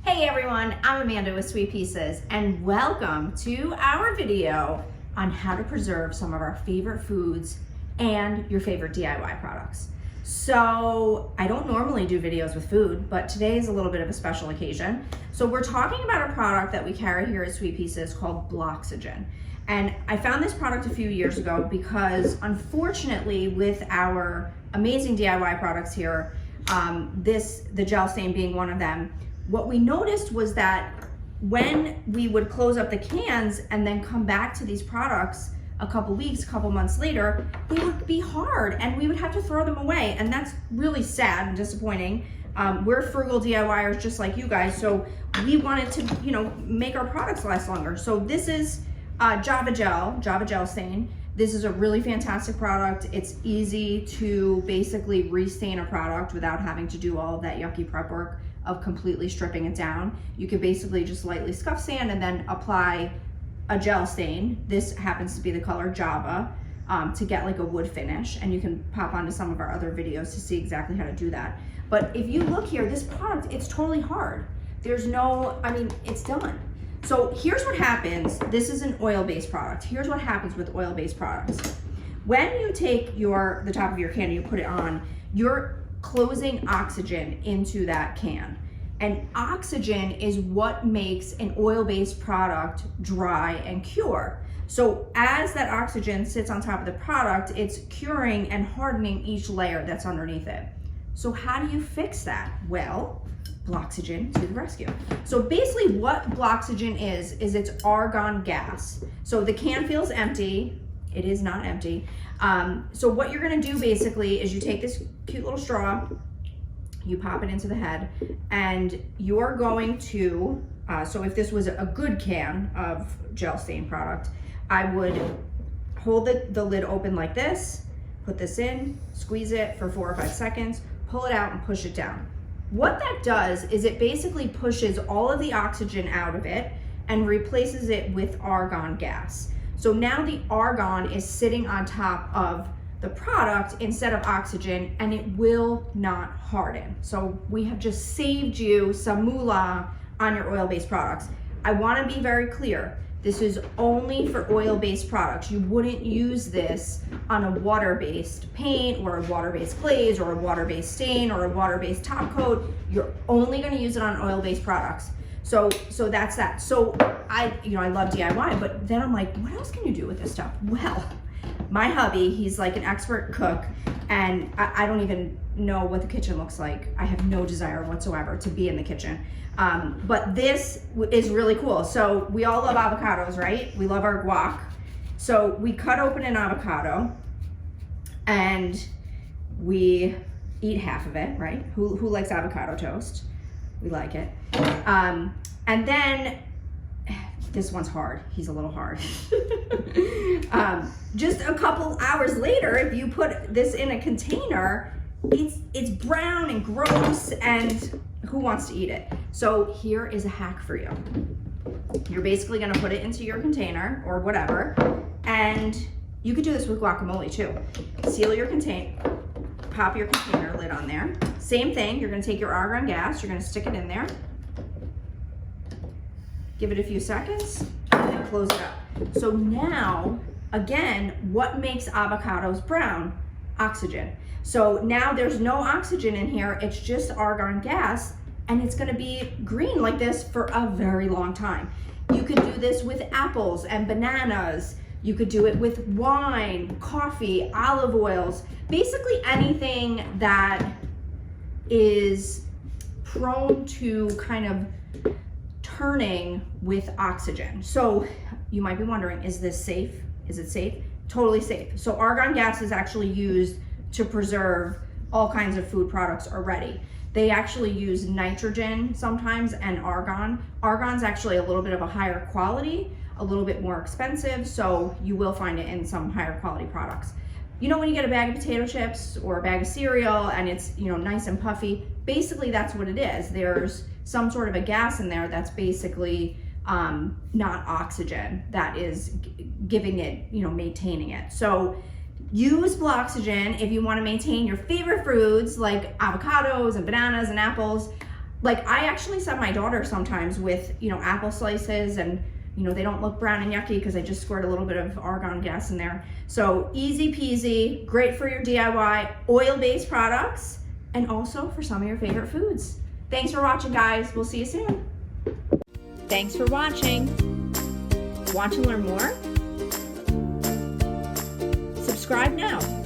Hey everyone, I'm Amanda with Sweet Pieces and welcome to our video on how to preserve some of our favorite foods and your favorite DIY products. So I don't normally do videos with food, but today is a little bit of a special occasion. So we're talking about a product that we carry here at Sweet Pieces called Bloxygen. And I found this product a few years ago because unfortunately with our amazing DIY products here, the gel stain being one of them, what we noticed was that when we would close up the cans and then come back to these products a couple weeks, a couple months later, they would be hard and we would have to throw them away. And that's really sad and disappointing. We're frugal DIYers just like you guys, so we wanted to, make our products last longer. So this is Java Gel Stain. This is a really fantastic product. It's easy to basically restain a product without having to do all of that yucky prep work of completely stripping it down. You could basically just lightly scuff sand and then apply a gel stain. This happens to be the color Java to get like a wood finish, and you can pop onto some of our other videos to see exactly how to do that. But if you look here, this product, it's totally hard. There's no, it's done. So here's what happens. This is an oil-based product. Here's what happens with oil-based products. When you take the top of your can and you put it on, you're closing oxygen into that can. And oxygen is what makes an oil-based product dry and cure. So as that oxygen sits on top of the product, it's curing and hardening each layer that's underneath it. So how do you fix that? Well, Bloxygen to the rescue. So basically what Bloxygen is it's argon gas. So the can feels empty. It is not empty. So what you're gonna do basically is you take this cute little straw, you pop it into the head, and you're going to, so if this was a good can of gel stain product, I would hold the lid open like this, put this in, squeeze it for 4 or 5 seconds, pull it out and push it down. What that does is it basically pushes all of the oxygen out of it and replaces it with argon gas. So now the argon is sitting on top of the product instead of oxygen, and it will not harden. So we have just saved you some moolah on your oil-based products. I want to be very clear. This is only for oil-based products. You wouldn't use this on a water-based paint or a water-based glaze or a water-based stain or a water-based top coat. You're only going to use it on oil-based products. So that's that. So I love DIY, but then I'm like, what else can you do with this stuff? Well, my hubby, he's like an expert cook, and I don't even know what the kitchen looks like. I have no desire whatsoever to be in the kitchen. But this is really cool. So we all love avocados, right? We love our guac. So we cut open an avocado and we eat half of it, right? Who likes avocado toast? We like it. And then, this one's hard. He's a little hard. Just a couple hours later, if you put this in a container, it's brown and gross, and who wants to eat it? So here is a hack for you. You're basically gonna put it into your container or whatever, and you could do this with guacamole too. Seal your container, pop your container lid on there. Same thing, you're gonna take your argon gas, you're gonna stick it in there, give it a few seconds, and close it up. So now, again, what makes avocados brown? Oxygen. So now there's no oxygen in here, it's just argon gas, and it's gonna be green like this for a very long time. You could do this with apples and bananas. You could do it with wine, coffee, olive oils, basically anything that is prone to kind of turning with oxygen. So you might be wondering, is this safe? Is it safe? Totally safe. So argon gas is actually used to preserve all kinds of food products already. They actually use nitrogen sometimes and argon. Argon's actually a little bit of a higher quality, a little bit more expensive, so you will find it in some higher quality products. You know when you get a bag of potato chips or a bag of cereal and it's nice and puffy, basically that's what it is. There's some sort of a gas in there that's basically not oxygen, that is giving it, maintaining it. So use Bloxygen if you want to maintain your favorite foods like avocados and bananas and apples. Like I actually set my daughter sometimes with, apple slices, and they don't look brown and yucky because I just squirt a little bit of argon gas in there. So easy peasy, great for your DIY oil-based products, and also for some of your favorite foods. Thanks for watching, guys. We'll see you soon. Thanks for watching. Want to learn more? Subscribe now.